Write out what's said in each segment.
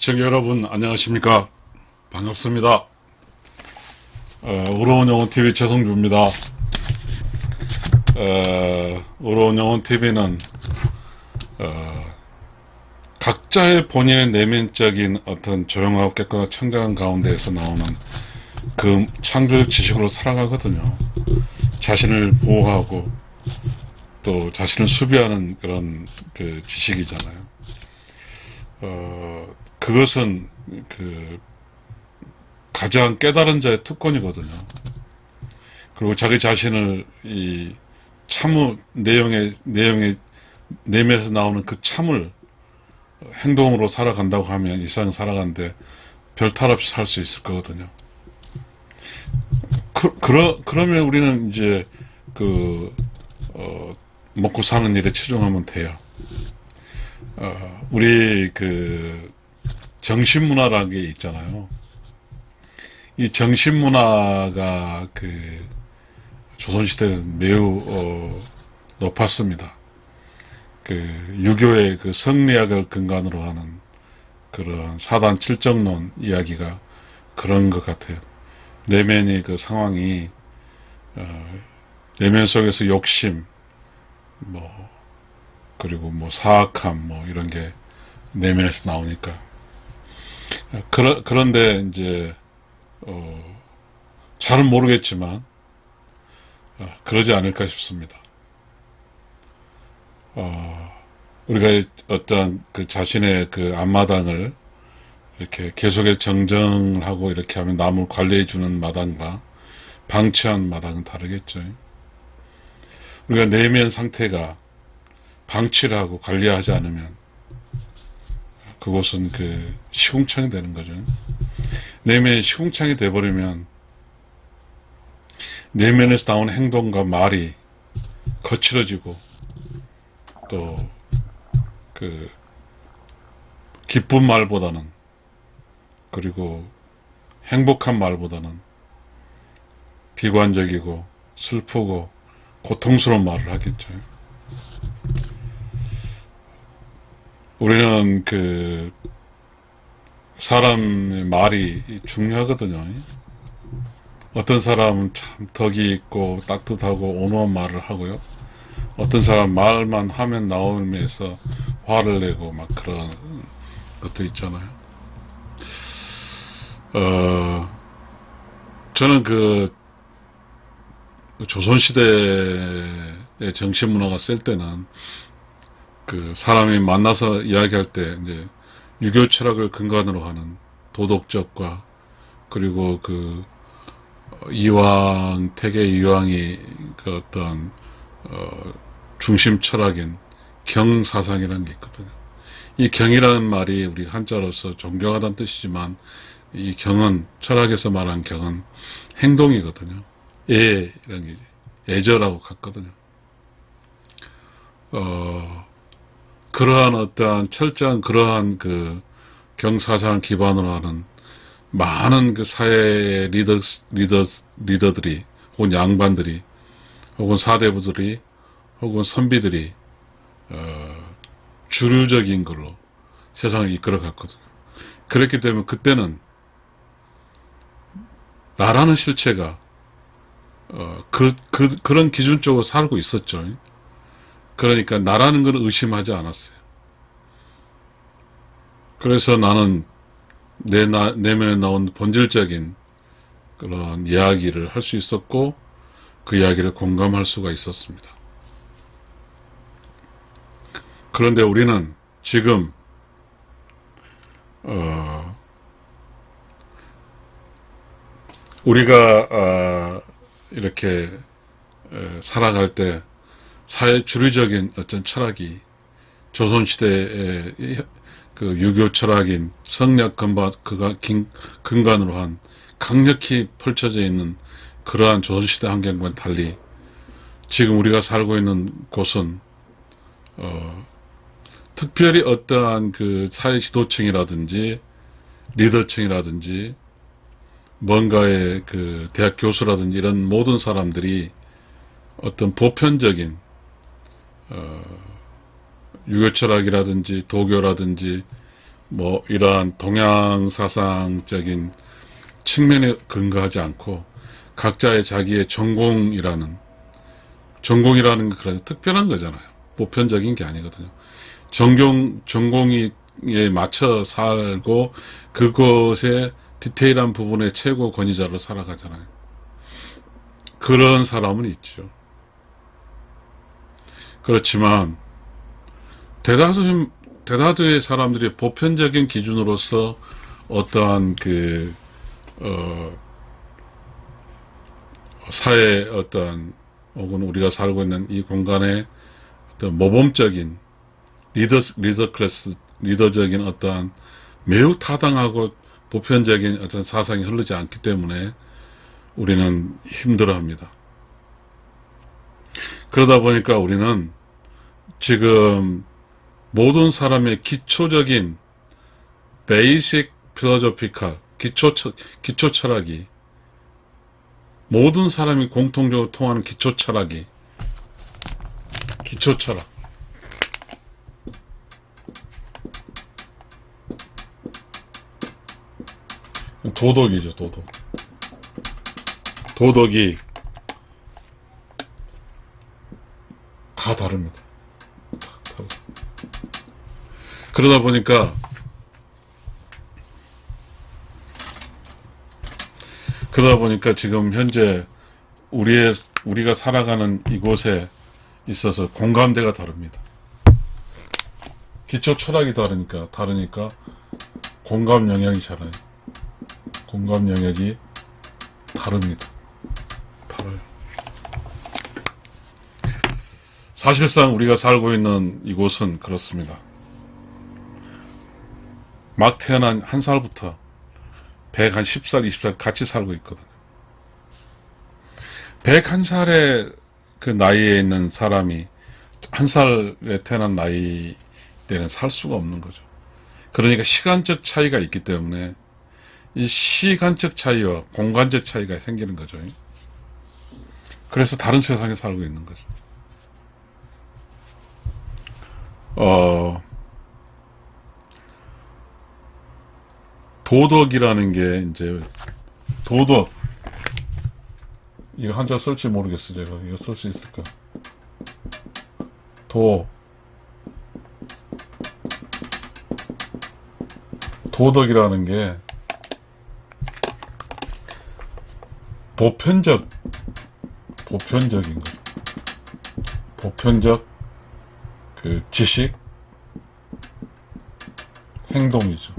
시청자 여러분 안녕하십니까. 반갑습니다. 우러운 영혼TV 최성주입니다. 우러운 영혼TV는 각자의 본인의 내면적인 어떤 조용하고 깨끗한 청정한 가운데에서 나오는 그 창조적 지식으로 살아가거든요. 자신을 보호하고 또 자신을 수비하는 그런 그 지식이잖아요. 그것은 가장 깨달은 자의 특권이거든요. 그리고 자기 자신을 이 참무 내면에서 나오는 그 참을 행동으로 살아간다고 하면 이 세상 살아가는데 별 탈 없이 살 수 있을 거거든요. 그러면 우리는 이제 먹고 사는 일에 치중하면 돼요. 우리 정신문화라는 게 있잖아요. 이 정신문화가 조선시대는 매우 높았습니다. 유교의 성리학을 근간으로 하는 그런 사단 칠정론 이야기가 그런 것 같아요. 내면의 상황이 내면 속에서 욕심, 그리고 사악함, 이런 게 내면에서 나오니까. 그런데 이제, 잘은 모르겠지만, 그러지 않을까 싶습니다. 우리가 어떤 자신의 앞마당을 이렇게 계속해서 정정을 하고 이렇게 하면 남을 관리해주는 마당과 방치한 마당은 다르겠죠. 우리가 내면 상태가 방치를 하고 관리하지 않으면 그곳은 시궁창이 되는 거죠. 내면이 시궁창이 돼버리면 내면에서 나오는 행동과 말이 거칠어지고 또 기쁜 말보다는 그리고 행복한 말보다는 비관적이고 슬프고 고통스러운 말을 하겠죠. 우리는 사람의 말이 중요하거든요. 어떤 사람은 참 덕이 있고 따뜻하고 온화한 말을 하고요. 어떤 사람 말만 하면 나오면서 화를 내고 그런 것도 있잖아요. 저는 조선시대의 정신문화가 셀 때는 사람이 만나서 이야기할 때 이제 유교 철학을 근간으로 하는 도덕적과 그리고 태계 이황이 어떤 중심 철학인 경사상이라는 게 있거든요. 이 경이라는 말이 우리 한자로서 존경하다는 뜻이지만 이 경은 철학에서 말한 경은 행동이거든요. 이런 게 애절하고 같거든요. 그러한 어떠한 철저한 그러한 경사상을 기반으로 하는 많은 사회의 리더들이 혹은 양반들이 혹은 사대부들이 혹은 선비들이 주류적인 걸로 세상을 이끌어 갔거든요. 그렇기 때문에 그때는 나라는 실체가 그런 기준 쪽으로 살고 있었죠. 그러니까 나라는 걸 의심하지 않았어요. 그래서 나는 내면에 나온 본질적인 그런 이야기를 할 수 있었고 그 이야기를 공감할 수가 있었습니다. 그런데 우리는 지금 우리가 이렇게 살아갈 때 사회 주류적인 어떤 철학이 조선시대의 유교 철학인 성리학 근간으로 한 강력히 펼쳐져 있는 그러한 조선시대 환경과는 달리 지금 우리가 살고 있는 곳은 특별히 어떠한 사회 지도층이라든지 리더층이라든지 뭔가의 대학 교수라든지 이런 모든 사람들이 어떤 보편적인 유교 철학이라든지 도교라든지 뭐 이러한 동양 사상적인 측면에 근거하지 않고 각자의 자기의 전공이라는 게 그런 특별한 거잖아요. 보편적인 게 아니거든요. 전공에 맞춰 살고 그것의 디테일한 부분의 최고 권위자로 살아가잖아요. 그런 사람은 있죠. 그렇지만 대다수의 사람들이 보편적인 기준으로서 어떠한 사회 어떠한 혹은 우리가 살고 있는 이 공간의 어떤 모범적인 리더적인 어떠한 매우 타당하고 보편적인 어떤 사상이 흐르지 않기 때문에 우리는 힘들어합니다. 그러다 보니까 우리는 지금 모든 사람의 기초적인 베이식 필로소피칼 기초 철학이 모든 사람이 공통적으로 통하는 기초 철학 도덕이죠. 도덕이 다 다릅니다. 그러다 보니까 지금 현재 우리가 살아가는 이곳에 있어서 공감대가 다릅니다. 기초 철학이 다르니까 공감 영역이 다릅니다. 달라요. 사실상 우리가 살고 있는 이곳은 그렇습니다. 막 태어난 한 살부터 110살, 20살 같이 살고 있거든요. 101살의 그 나이에 있는 사람이 한 살에 태어난 나이 때는 살 수가 없는 거죠. 그러니까 시간적 차이가 있기 때문에 이 시간적 차이와 공간적 차이가 생기는 거죠. 그래서 다른 세상에 살고 있는 거죠. 도덕이라는 게 이제 도덕 이거 한자 쓸지 모르겠어. 제가 이거 쓸 수 있을까? 도덕이라는 게 보편적인 거. 보편적 그 지식 행동이죠.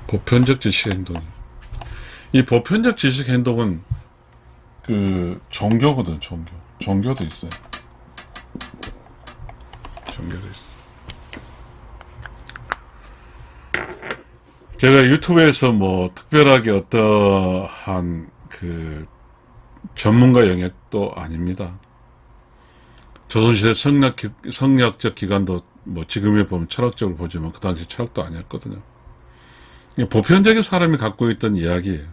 보편적 지식 행동. 이 보편적 지식 행동은 그 종교거든. 종교도 있어요. 제가 유튜브에서 뭐 특별하게 어떠한 그 전문가 영역도 아닙니다. 조선시대 성리학적 기관도 뭐 지금에 보면 철학적으로 보지만 그 당시 철학도 아니었거든요. 보편적인 사람이 갖고 있던 이야기예요.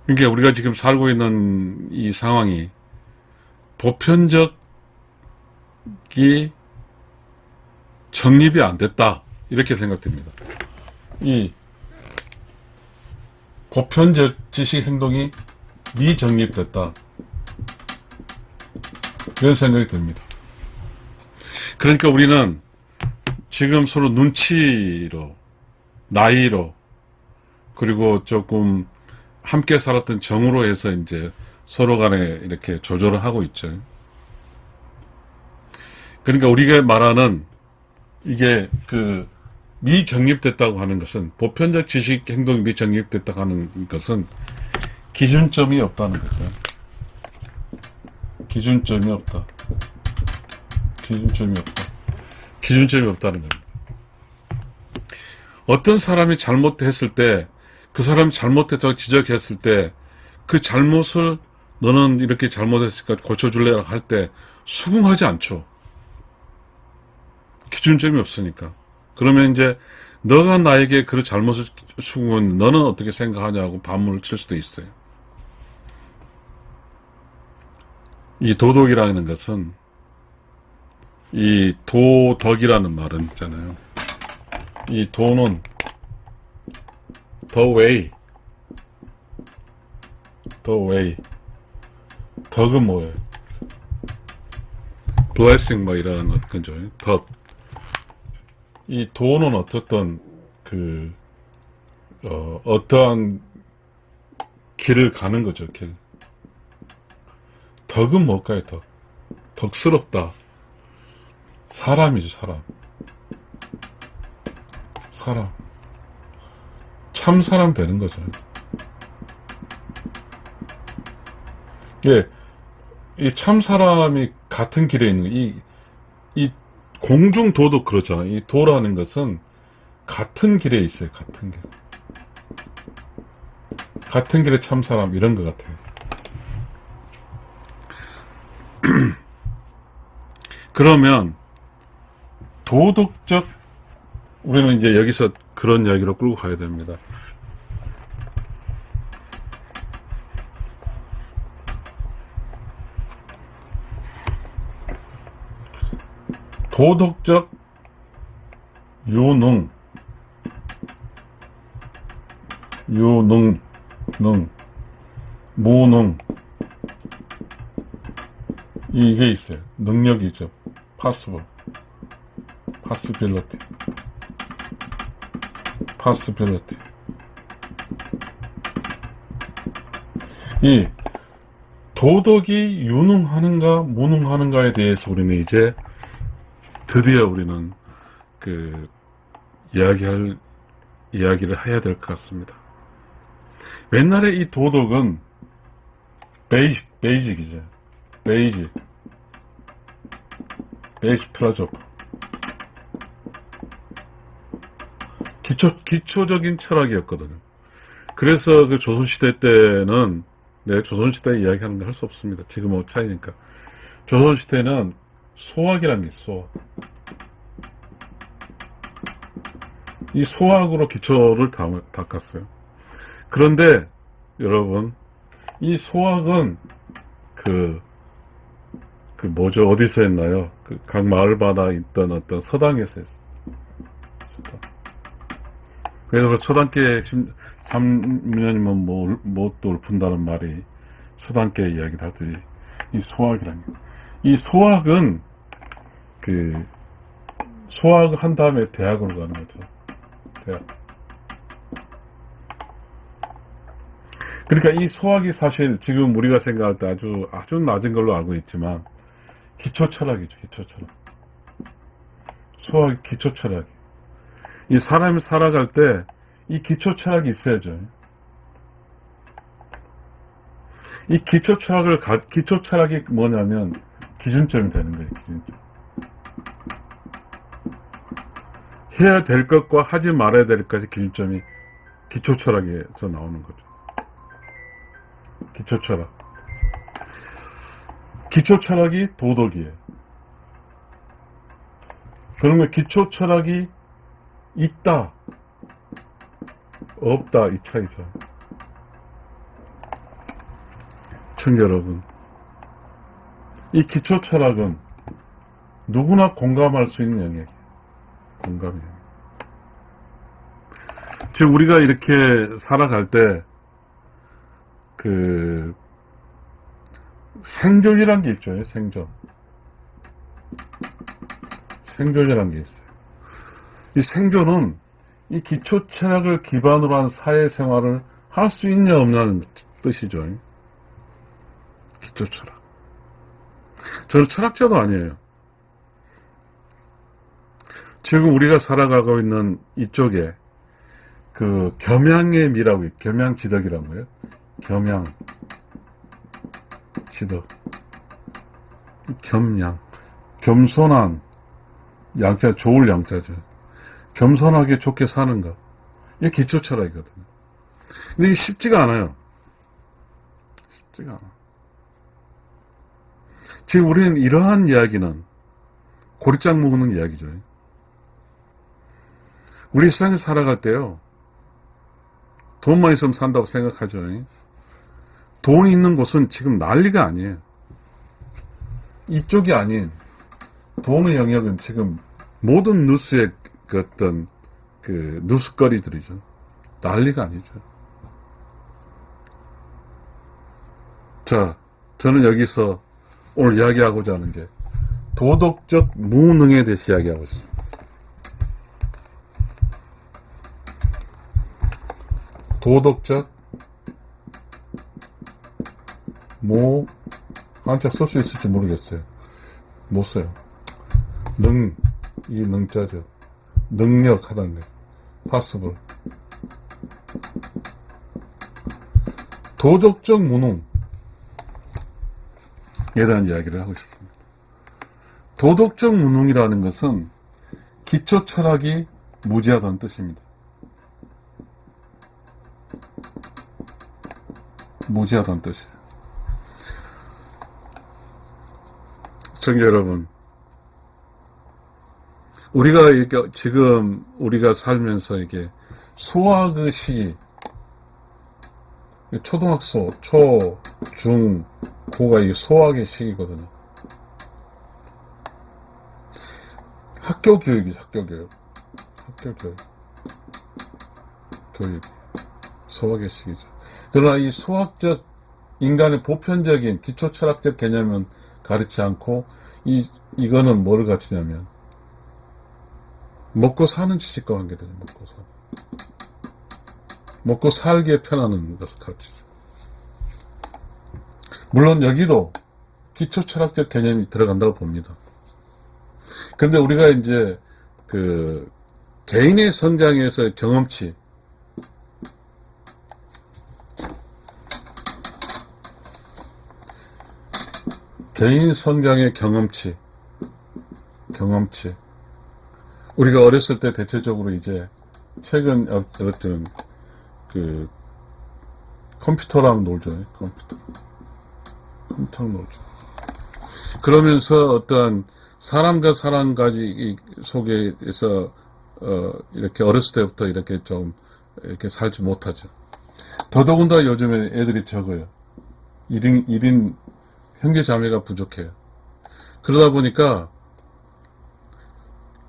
그러니까 우리가 지금 살고 있는 이 상황이 보편적이 정립이 안 됐다. 이렇게 생각됩니다. 이 보편적 지식 행동이 미정립됐다. 이런 생각이 듭니다. 그러니까 우리는 지금 서로 눈치로, 나이로, 그리고 조금 함께 살았던 정으로 해서 이제 서로 간에 이렇게 조절을 하고 있죠. 그러니까 우리가 말하는 이게 그 미정립됐다고 하는 것은 보편적 지식 행동이 미정립됐다고 하는 것은 기준점이 없다는 거죠. 기준점이 없다는 겁니다. 어떤 사람이 잘못했을 때, 그 사람이 잘못했다고 지적했을 때, 그 잘못을 너는 이렇게 잘못했으니까 고쳐줄래라고 할 때 수긍하지 않죠. 기준점이 없으니까. 그러면 이제 너가 나에게 그 잘못을 수긍은 너는 어떻게 생각하냐고 반문을 칠 수도 있어요. 이 도덕이라는 것은 이 도덕이라는 말은 있잖아요. 이 도는 the way, 덕은 뭐예요? blessing 뭐 이런 거죠. 덕. 이 도는 어떻든 어떠한 길을 가는 거죠. 길. 덕은 뭘까요? 덕스럽다. 사람이죠. 사람. 참 사람 되는 거죠. 예, 이 참 사람이 같은 길에 있는 이 공중 도도 그렇잖아요. 이 도라는 것은 같은 길에 있어요. 같은 길에 참 사람 이런 것 같아요. 그러면 도덕적 우리는 이제 여기서 그런 이야기로 끌고 가야 됩니다. 도덕적 유능, 무능, 이게 있어요. 능력이죠. possibility. 이 도덕이 유능하는가 무능하는가에 대해서 우리는 이제 드디어 우리는 이야기를 해야 될 것 같습니다. 옛날에 이 도덕은 베이직이죠. 베이직 필로소피. 기초적인 철학이었거든요. 그래서 조선시대 때는, 조선시대 이야기하는 거 할 수 없습니다. 지금은 차이니까. 조선시대는 소학이라는 게 있어요, 소학. 이 소학으로 기초를 닦았어요. 그런데, 여러분, 이 소학은, 어디서 했나요? 각 마을마다 있던 어떤 서당에서 했어요. 그래서 서당계 3년이면 못도 읊은다는 말이 서당계 이야기를 하듯이 이 소학이라는 게. 이 소학은 소학을 한 다음에 대학으로 가는 거죠. 대학. 그러니까 이 소학이 사실 지금 우리가 생각할 때 아주 낮은 걸로 알고 있지만 기초 철학이죠. 소학이 기초 철학. 이 사람이 살아갈 때 이 기초 철학이 있어야죠. 이 기초 철학이 뭐냐면 기준점이 되는 거예요. 기준점. 해야 될 것과 하지 말아야 될 것까지 기준점이 기초 철학에서 나오는 거죠. 기초 철학이 도덕이에요. 그러면 기초 철학이 있다, 없다, 이 차이죠. 청자 여러분, 이 기초 철학은 누구나 공감할 수 있는 영역이에요. 공감이에요. 지금 우리가 이렇게 살아갈 때 생존이란 게 있죠. 생존이란 게 있어요. 이 생존은 이 기초 철학을 기반으로 한 사회생활을 할 수 있냐 없냐는 뜻이죠. 기초 철학. 저는 철학자도 아니에요. 지금 우리가 살아가고 있는 이쪽에 겸양의 미라고, 겸양지덕이라고 해요. 겸양지덕. 겸손한, 양자, 좋을 양자죠. 겸손하게 좋게 사는 것. 이게 기초 철학이거든요. 근데 이게 쉽지가 않아요. 지금 우리는 이러한 이야기는 고리짝 먹는 이야기죠. 우리 세상에 살아갈 때요, 돈만 있으면 산다고 생각하죠. 돈이 있는 곳은 지금 난리가 아니에요. 이쪽이 아닌 돈의 영역은 지금 모든 뉴스의 그 어떤 그 뉴스거리들이죠. 난리가 아니죠. 자, 저는 여기서 오늘 이야기하고자 하는 게 도덕적 무능에 대해서 이야기하고 있습니다. 도덕적 한자 쓸 수 있을지 모르겠어요. 못 써요. 이 능자죠. 능력 하다는 거. possible. 도덕적 무능에 대한 이야기를 하고 싶습니다. 도덕적 무능이라는 것은 기초 철학이 무지하다는 뜻입니다. 무지하다는 뜻이에요. 시청자 여러분, 우리가 이렇게 지금 우리가 살면서 이게 수학의 시기, 초등학교, 초, 중, 고가 이게 수학의 시기거든요. 학교 교육이죠, 학교 교육. 수학의 시기죠. 그러나 이 수학적, 인간의 보편적인 기초 철학적 개념은 가르치지 않고, 이거는 뭐를 가르치냐면, 먹고 사는 지식과 관계되죠, 먹고 살기에 편하는 것을 가르치죠. 물론 여기도 기초 철학적 개념이 들어간다고 봅니다. 근데 우리가 이제 그 개인의 성장에서 경험치, 개인 성장의 경험치. 우리가 어렸을 때 대체적으로 이제 최근 어떤 그 컴퓨터랑 놀죠. 컴퓨터랑 놀죠. 그러면서 어떠한 사람과 사람까지 속에서 이렇게 어렸을 때부터 이렇게 좀 이렇게 살지 못하죠. 더더군다나 요즘에 애들이 적어요. 1인 형제 자매가 부족해요. 그러다 보니까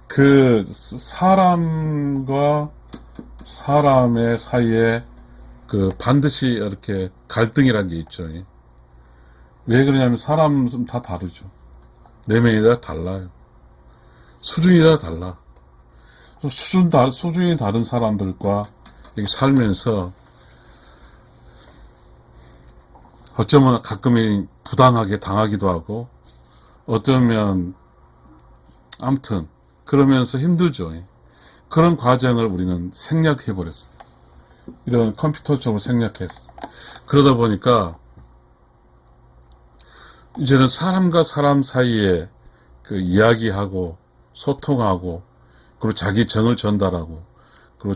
그 사람과 사람의 사이에 그 반드시 이렇게 갈등이라는 게 있죠. 왜 그러냐면 사람은 다 다르죠. 내면이 다 달라요. 수준이 다 달라. 수준이 다른 사람들과 이렇게 살면서 어쩌면 가끔은 부당하게 당하기도 하고 어쩌면 아무튼 그러면서 힘들죠. 그런 과정을 우리는 생략해버렸어요. 이런 컴퓨터적으로 생략했어. 그러다 보니까 이제는 사람과 사람 사이에 그 이야기하고 소통하고 그리고 자기 정을 전달하고 그리고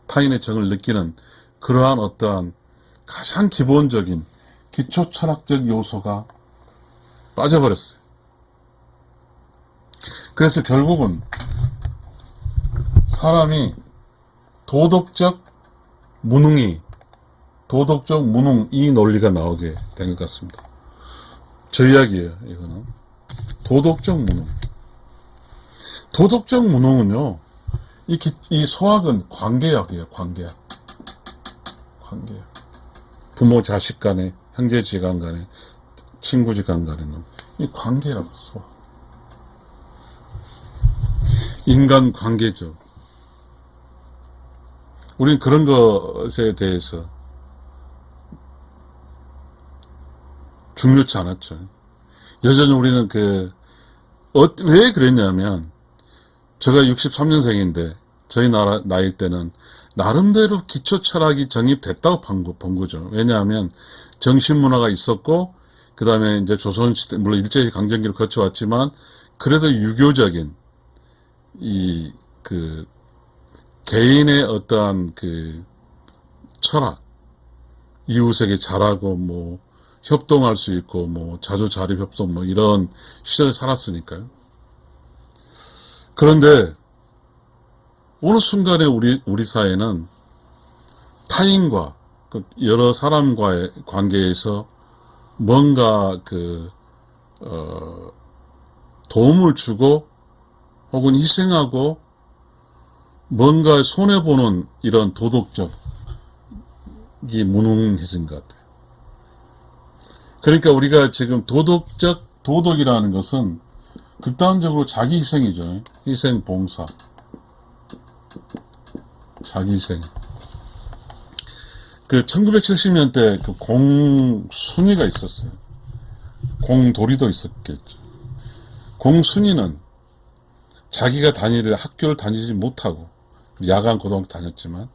타인의 정을 느끼는 그러한 어떠한 가장 기본적인 기초 철학적 요소가 빠져버렸어요. 그래서 결국은 사람이 도덕적 무능, 이 논리가 나오게 된 것 같습니다. 저 이야기예요, 이거는. 도덕적 무능은요, 이 소학은 관계학이에요, 관계학. 부모 자식 간에, 형제 지간 간에, 친구 지간 간에는 이 관계라고, 소학. 인간 관계죠. 우리는 그런 것에 대해서 중요치 않았죠. 여전히 우리는 왜 그랬냐면, 제가 63년생인데, 저희 나이일 때는, 나름대로 기초 철학이 정립됐다고 본 거죠. 왜냐하면, 정신문화가 있었고, 그 다음에 이제 조선시대, 물론 일제히 강점기를 거쳐왔지만, 그래도 유교적인, 개인의 어떠한 철학, 이웃에게 잘하고, 협동할 수 있고, 자주 자립 협동, 이런 시절에 살았으니까요. 그런데, 어느 순간에 우리 사회는 타인과, 여러 사람과의 관계에서 뭔가, 도움을 주고 혹은 희생하고 뭔가 손해보는 이런 도덕적이 무능해진 것 같아요. 그러니까 우리가 지금 도덕이라는 것은 극단적으로 자기 희생이죠. 희생, 봉사. 자기 희생. 그 1970년대 그 공순위가 있었어요. 공도리도 있었겠죠. 공순위는 자기가 학교를 다니지 못하고 야간 고등학교 다녔지만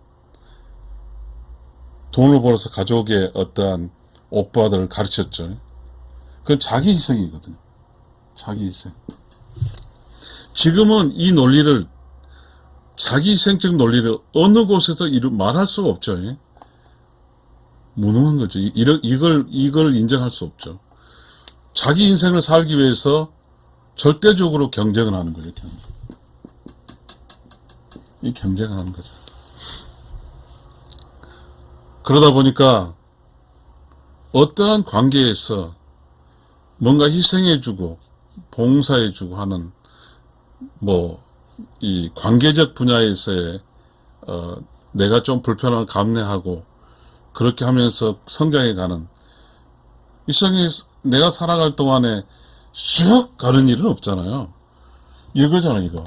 돈을 벌어서 가족의 어떠한 오빠들을 가르쳤죠. 그건 자기 희생이거든요. 자기 희생. 지금은 이 논리를, 자기 희생적 논리를 어느 곳에서 말할 수가 없죠. 무능한 거죠. 이걸 인정할 수 없죠. 자기 인생을 살기 위해서 절대적으로 경쟁을 하는 거죠. 이 경쟁을 하는 거죠. 그러다 보니까 어떠한 관계에서 뭔가 희생해주고 봉사해주고 하는 이 관계적 분야에서의 내가 좀 불편함을 감내하고 그렇게 하면서 성장해가는, 이 세상에 내가 살아갈 동안에 쭉 가는 일은 없잖아요. 이거잖아, 이거.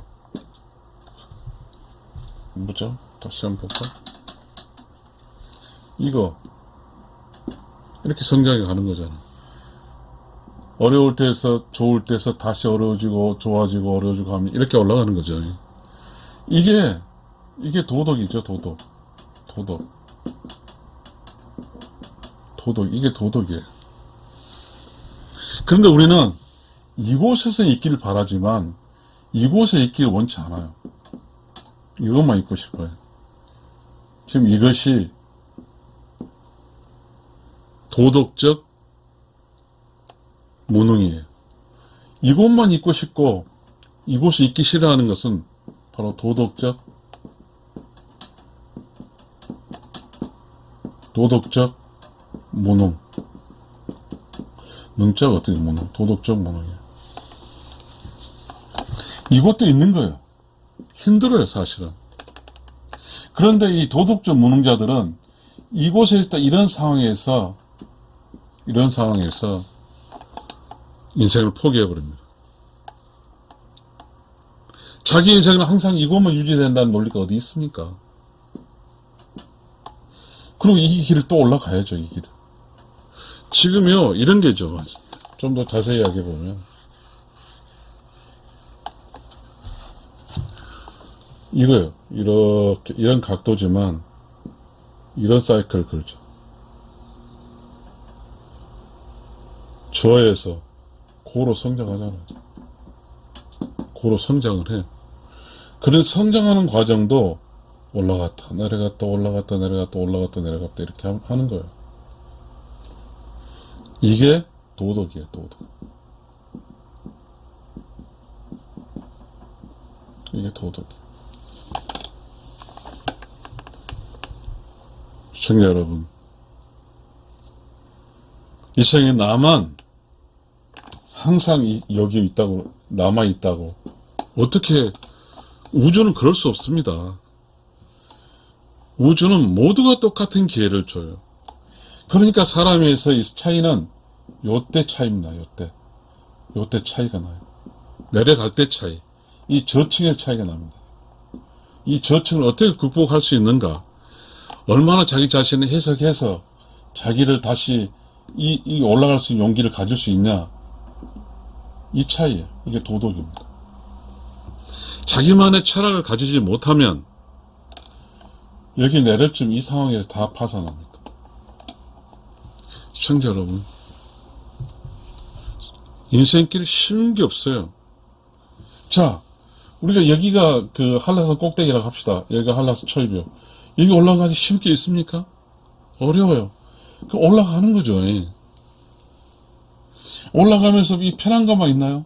뭐죠? 다시 한번 볼까? 이거. 이렇게 성장해 가는 거잖아. 어려울 때에서 좋을 때에서 다시 어려워지고 좋아지고 어려워지고 하면 이렇게 올라가는 거죠. 이게 도덕이죠. 도덕. 이게 도덕이에요. 그런데 우리는 이곳에서 있기를 바라지만 이곳에 있기를 원치 않아요. 이것만 있고 싶어요. 지금 이것이 도덕적 무능이에요. 이곳만 있고 싶고 이곳에 있기 싫어하는 것은 바로 도덕적 무능. 능자가 어떻게 무능? 도덕적 무능이에요. 이것도 있는 거예요. 힘들어요, 사실은. 그런데 이 도덕적 무능자들은 이곳에 있다 이런 상황에서 인생을 포기해버립니다. 자기 인생은 항상 이것만 유지된다는 논리가 어디 있습니까? 그리고 이 길을 또 올라가야죠, 이 길을. 지금요, 이런 게죠. 좀 더 자세히 이야기해보면. 이거요. 이렇게, 이런 각도지만, 이런 사이클을 그리죠. 저에서 고로 성장하잖아요. 고로 성장을 해요. 그런 성장하는 과정도 올라갔다 내려갔다 올라갔다 내려갔다 올라갔다 내려갔다 이렇게 하는 거예요. 이게 도덕이에요. 도덕. 이게 도덕이에요. 시청자 여러분, 이 세상에 나만 항상 여기 있다고, 남아있다고, 어떻게, 우주는 그럴 수 없습니다. 우주는 모두가 똑같은 기회를 줘요. 그러니까 사람에서 이 차이는 요때 차이입니다. 요때 차이가 나요. 내려갈 때 차이. 이 저층의 차이가 납니다. 이 저층을 어떻게 극복할 수 있는가? 얼마나 자기 자신을 해석해서 자기를 다시 이 올라갈 수 있는 용기를 가질 수 있냐? 이 차이예요. 이게 도덕입니다. 자기만의 철학을 가지지 못하면 여기 내려쯤 이 상황에서 다 파산합니다. 시청자 여러분, 인생길 쉬운 게 없어요. 자, 우리가 여기가 그 한라산 꼭대기라고 합시다. 여기가 한라산 초입이요. 여기 올라가기 쉬운 게 있습니까? 어려워요. 그 올라가는 거죠. 올라가면서 이 편한 것만 있나요?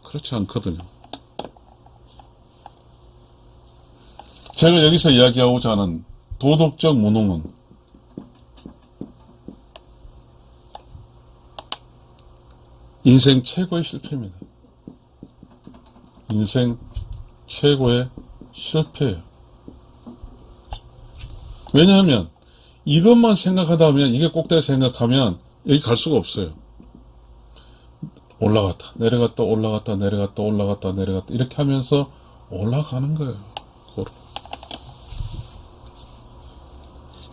그렇지 않거든요. 제가 여기서 이야기하고자 하는 도덕적 무능은 인생 최고의 실패입니다. 인생 최고의 실패예요. 왜냐하면 이것만 생각하다 보면, 이게 꼭대기 생각하면 여기 갈 수가 없어요. 올라갔다 내려갔다 올라갔다 내려갔다 올라갔다 내려갔다 이렇게 하면서 올라가는 거예요. 고로.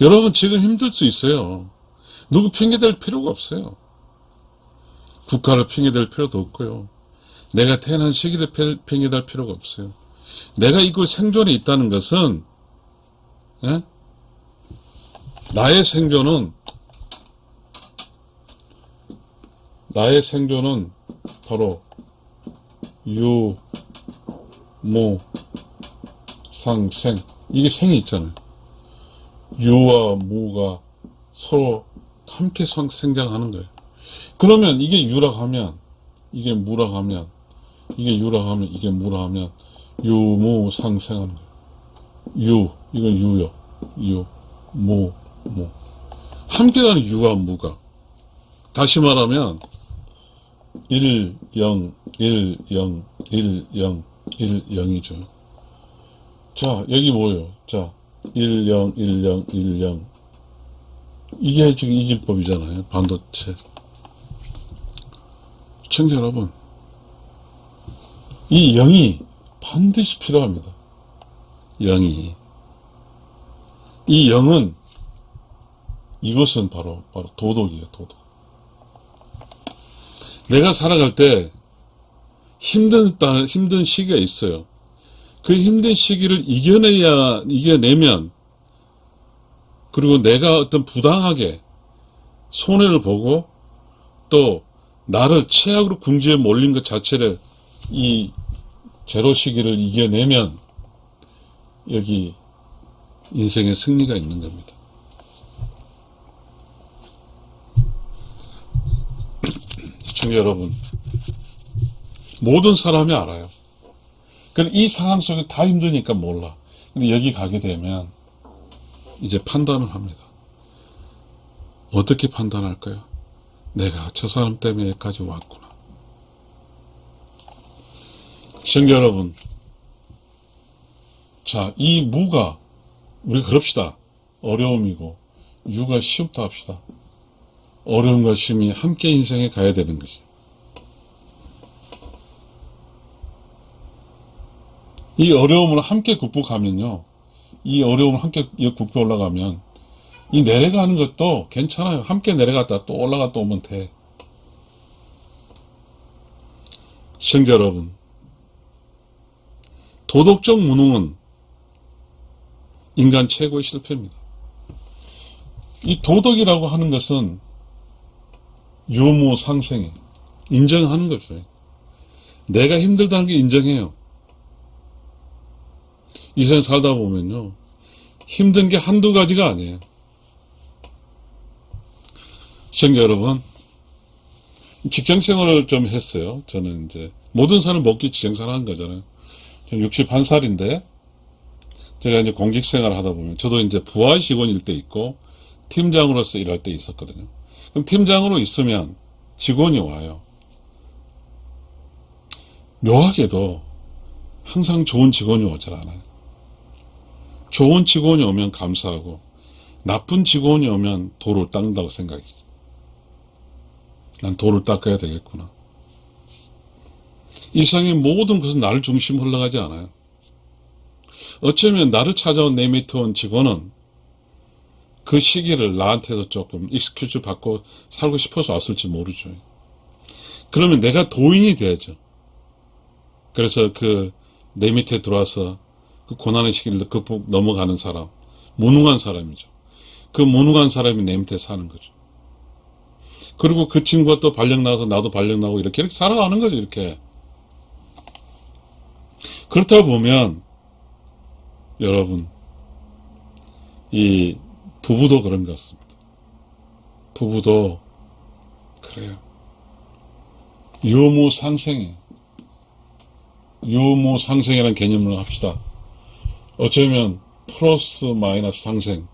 여러분 지금 힘들 수 있어요. 누구 핑계댈 필요가 없어요. 국가를 핑계댈 필요도 없고요. 내가 태어난 시기를 핑계댈 필요가 없어요. 내가 이곳 생존에 있다는 것은, 예? 나의 생존은 바로 유, 무, 상, 생. 이게 생이 있잖아요. 유와 무가 서로 함께 생장하는 거예요. 그러면 이게 유라고 하면, 이게 무라고 하면, 이게 유라고 하면, 이게 무라고 하면, 유, 무, 상, 생하는 거예요. 유, 이건 유요. 유, 무, 무. 함께 가는 유와 무가. 다시 말하면, 1, 0, 1, 0, 1, 0, 1, 0이죠. 자, 여기 뭐예요? 자, 1, 0, 1, 0, 1, 0. 이게 지금 이진법이잖아요. 반도체. 시청자 여러분, 이 0이 반드시 필요합니다. 0이. 이 0은, 이것은 바로 도덕이에요, 도덕. 내가 살아갈 때 힘든 시기가 있어요. 그 힘든 시기를 이겨내면, 그리고 내가 어떤 부당하게 손해를 보고 또 나를 최악으로 궁지에 몰린 것 자체를, 이 제로 시기를 이겨내면 여기 인생의 승리가 있는 겁니다. 시청자 여러분, 모든 사람이 알아요. 그럼 이 상황 속에 다 힘드니까 몰라. 근데 여기 가게 되면 이제 판단을 합니다. 어떻게 판단할까요? 내가 저 사람 때문에 여기까지 왔구나. 시청자 여러분, 자, 이 무가, 우리 그럽시다. 어려움이고 유가 쉽다 합시다. 어려움과 쉼이 함께 인생에 가야 되는 거지. 이 어려움을 함께 극복하면요, 이 어려움을 함께 극복해 올라가면 이 내려가는 것도 괜찮아요. 함께 내려갔다 또 올라갔다 오면 돼. 시청자 여러분, 도덕적 무능은 인간 최고의 실패입니다. 이 도덕이라고 하는 것은 유무상생에 인정하는 거죠. 내가 힘들다는 게 인정해요. 이 세상 살다 보면요, 힘든 게 한두 가지가 아니에요. 시청자 여러분, 직장생활을 좀 했어요. 저는 이제 모든 사람 먹기 직장생활 한 거잖아요. 지금 61살인데 제가 이제 공직생활을 하다 보면 저도 이제 부하 직원일 때 있고 팀장으로서 일할 때 있었거든요. 그럼 팀장으로 있으면 직원이 와요. 묘하게도 항상 좋은 직원이 오질 않아요. 좋은 직원이 오면 감사하고 나쁜 직원이 오면 도를 닦는다고 생각했어요. 난 도를 닦아야 되겠구나. 일상의 모든 것은 나를 중심으로 흘러가지 않아요. 어쩌면 나를 찾아온 내 밑에 온 직원은 그 시기를 나한테도 조금 익스큐즈 받고 살고 싶어서 왔을지 모르죠. 그러면 내가 도인이 돼야죠. 그래서 그 내 밑에 들어와서 그 고난의 시기를 극복 넘어가는 사람, 무능한 사람이죠. 그 무능한 사람이 내 밑에 사는 거죠. 그리고 그 친구가 또 발령 나서 나도 발령 나고 이렇게 살아가는 거죠. 이렇게. 그렇다 보면 여러분, 이 부부도 그런 것 같습니다. 부부도 그래요. 유무상생이에요. 유무상생이라는 개념을 합시다. 어쩌면 플러스 마이너스 상생,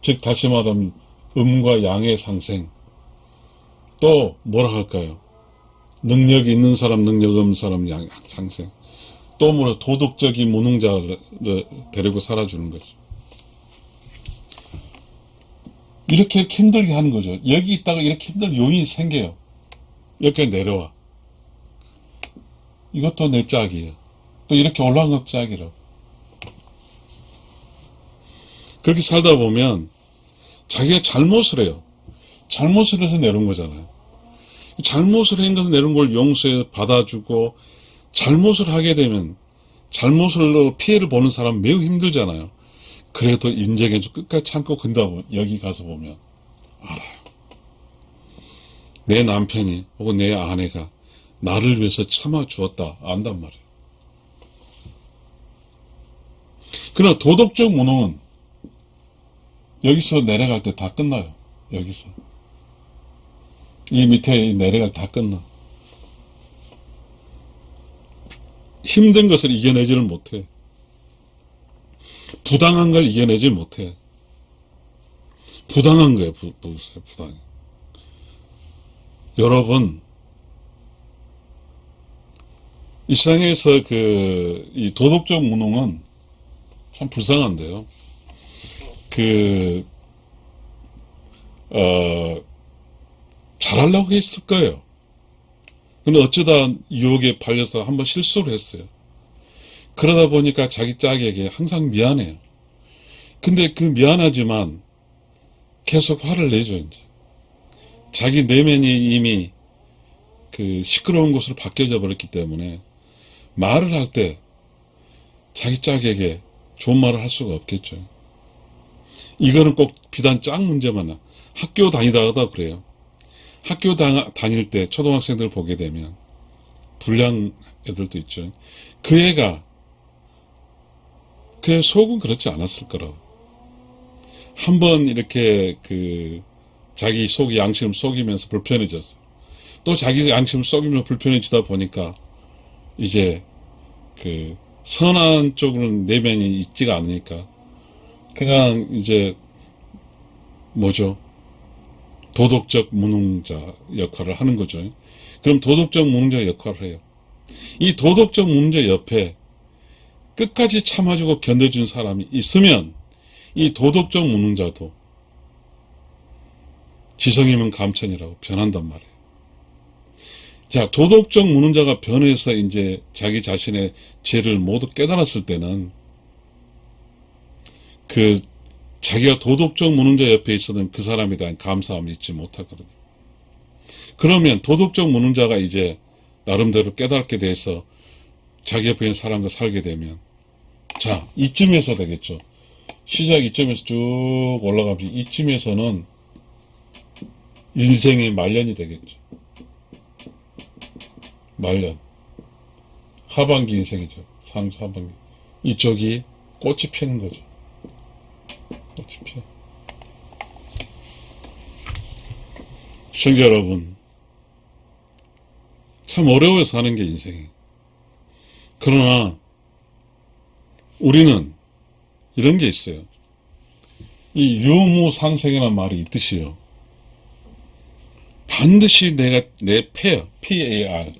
즉 다시 말하면 음과 양의 상생. 또 뭐라 할까요? 능력이 있는 사람, 능력 없는 사람 양 상생. 또 뭐라 도덕적인 무능자를 데리고 살아주는 거죠. 이렇게 힘들게 하는 거죠. 여기 있다가 이렇게 힘든 요인이 생겨요. 여기까지 내려와. 이것도 내 짝이에요. 또 이렇게 올라간 것도 짝이라고. 그렇게 살다 보면 자기가 잘못을 해요. 잘못을 해서 내려온 거잖아요. 잘못을 한 것을 내려온 걸 용서해 받아주고, 잘못을 하게 되면 잘못으로 피해를 보는 사람은 매우 힘들잖아요. 그래도 인정해서 끝까지 참고 근다고 여기 가서 보면 알아요. 내 남편이 혹은 내 아내가 나를 위해서 참아주었다 안단 말이에요. 그러나 도덕적 무능은 여기서 내려갈 때 다 끝나요. 여기서 이 밑에 내려갈 때 다 끝나. 힘든 것을 이겨내지를 못해. 부당한 걸 이겨내지 못해. 부당한 거예요. 부당해. 여러분, 이 세상에서 이 도덕적 무능은 참 불쌍한데요. 잘하려고 했을 거예요. 근데 어쩌다 유혹에 팔려서 한번 실수를 했어요. 그러다 보니까 자기 짝에게 항상 미안해요. 근데 그 미안하지만 계속 화를 내죠, 이제. 자기 내면이 이미 시끄러운 곳으로 바뀌어져 버렸기 때문에 말을 할 때 자기 짝에게 좋은 말을 할 수가 없겠죠. 이거는 꼭 비단 짝 문제만 아니라 학교 다니다가도 그래요. 학교 다닐 때 초등학생들 보게 되면 불량 애들도 있죠. 그 애가 그 속은 그렇지 않았을 거라고. 한번 이렇게 자기 속이 양심을 속이면서 불편해졌어. 또 자기 양심을 속이면서 불편해지다 보니까 이제 선한 쪽으로는 내면이 있지가 않으니까 그냥 이제 뭐죠? 도덕적 무능자 역할을 하는 거죠. 그럼 도덕적 무능자 역할을 해요. 이 도덕적 무능자 옆에 끝까지 참아주고 견뎌준 사람이 있으면 이 도덕적 무능자도 지성이면 감천이라고 변한단 말이에요. 자, 도덕적 무능자가 변해서 이제 자기 자신의 죄를 모두 깨달았을 때는 자기가 도덕적 무능자 옆에 있어도 그 사람에 대한 감사함을 잊지 못하거든요. 그러면 도덕적 무능자가 이제 나름대로 깨닫게 돼서 자기 옆에 있는 사람과 살게 되면, 자, 이쯤에서 되겠죠. 시작 이쯤에서 쭉 올라가면 이쯤에서는 인생의 말년이 되겠죠. 말년. 하반기 인생이죠. 하반기. 이쪽이 꽃이 피는 거죠. 꽃이 피어. 시청자 여러분, 참 어려워요, 사는 게 인생이. 그러나 우리는 이런 게 있어요. 이 유무상생이라는 말이 있듯이요. 반드시 내 패요. PAR.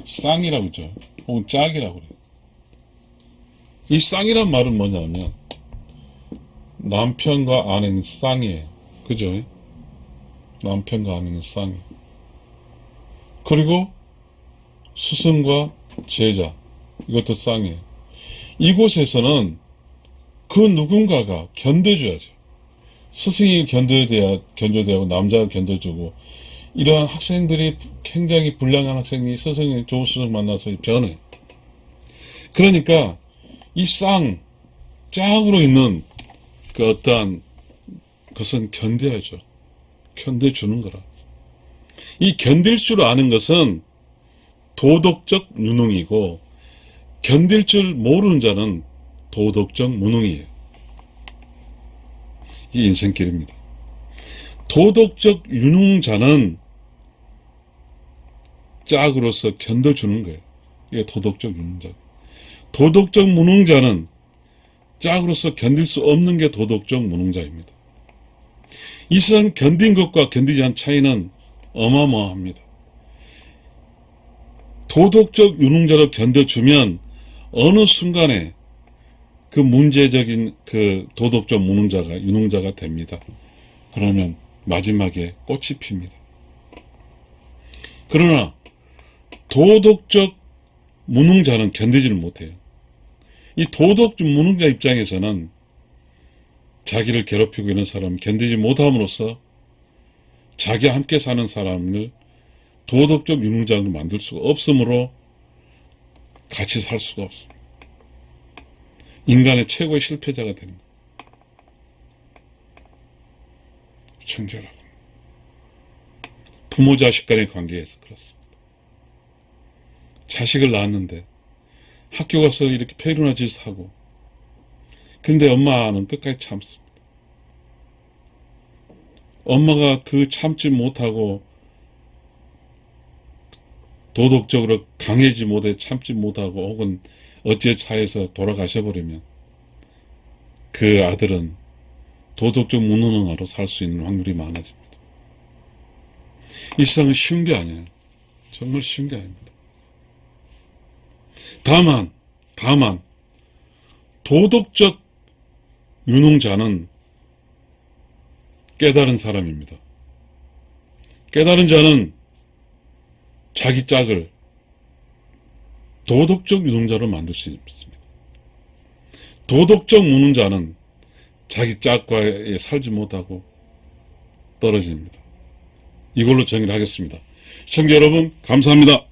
쌍이라고 그러죠. 혹은 짝이라고 그래요. 이 쌍이란 말은 뭐냐면 남편과 아내는 쌍이에요. 그죠? 남편과 아내는 쌍이에요. 그리고 스승과 제자, 이것도 쌍이에요. 이곳에서는 그 누군가가 견뎌줘야죠. 스승이 견뎌야 되고 남자가 견뎌주고, 이러한 학생들이 굉장히 불량한 학생이 스승이 좋은 스승 만나서 변해. 그러니까 이 짝으로 있는 어떠한 것은 견뎌야죠. 견뎌주는 거라. 이 견딜 줄 아는 것은 도덕적 유능이고, 견딜 줄 모르는 자는 도덕적 무능이에요. 이 인생길입니다. 도덕적 유능자는 짝으로서 견뎌주는 거예요. 이게 도덕적 유능자. 도덕적 무능자는 짝으로서 견딜 수 없는 게 도덕적 무능자입니다. 이 세상 견딘 것과 견디지 않은 차이는 어마어마합니다. 도덕적 유능자로 견뎌주면 어느 순간에 그 문제적인 그 도덕적 유능자가 됩니다. 그러면 마지막에 꽃이 핍니다. 그러나 도덕적 무능자는 견디지를 못해요. 이 도덕적 무능자 입장에서는 자기를 괴롭히고 있는 사람을 견디지 못함으로써 자기와 함께 사는 사람을 도덕적 유능자로 만들 수가 없으므로 같이 살 수가 없습니다. 인간의 최고의 실패자가 되는 거예요. 시청자 여러분, 부모 자식 간의 관계에서 그렇습니다. 자식을 낳았는데 학교 가서 이렇게 페루나 짓을 하고, 근데 엄마는 끝까지 참습니다. 엄마가 그 참지 못하고 도덕적으로 강해지 못해 참지 못하고 혹은 어찌사해서 돌아가셔버리면 그 아들은 도덕적 무능자로 살 수 있는 확률이 많아집니다. 이 세상은 쉬운 게 아니에요. 정말 쉬운 게 아닙니다. 다만 도덕적 유능자는 깨달은 사람입니다. 깨달은 자는 자기 짝을 도덕적 유능자로 만들 수 있습니다. 도덕적 무능자는 자기 짝과 살지 못하고 떨어집니다. 이걸로 정리를 하겠습니다. 시청자 여러분, 감사합니다.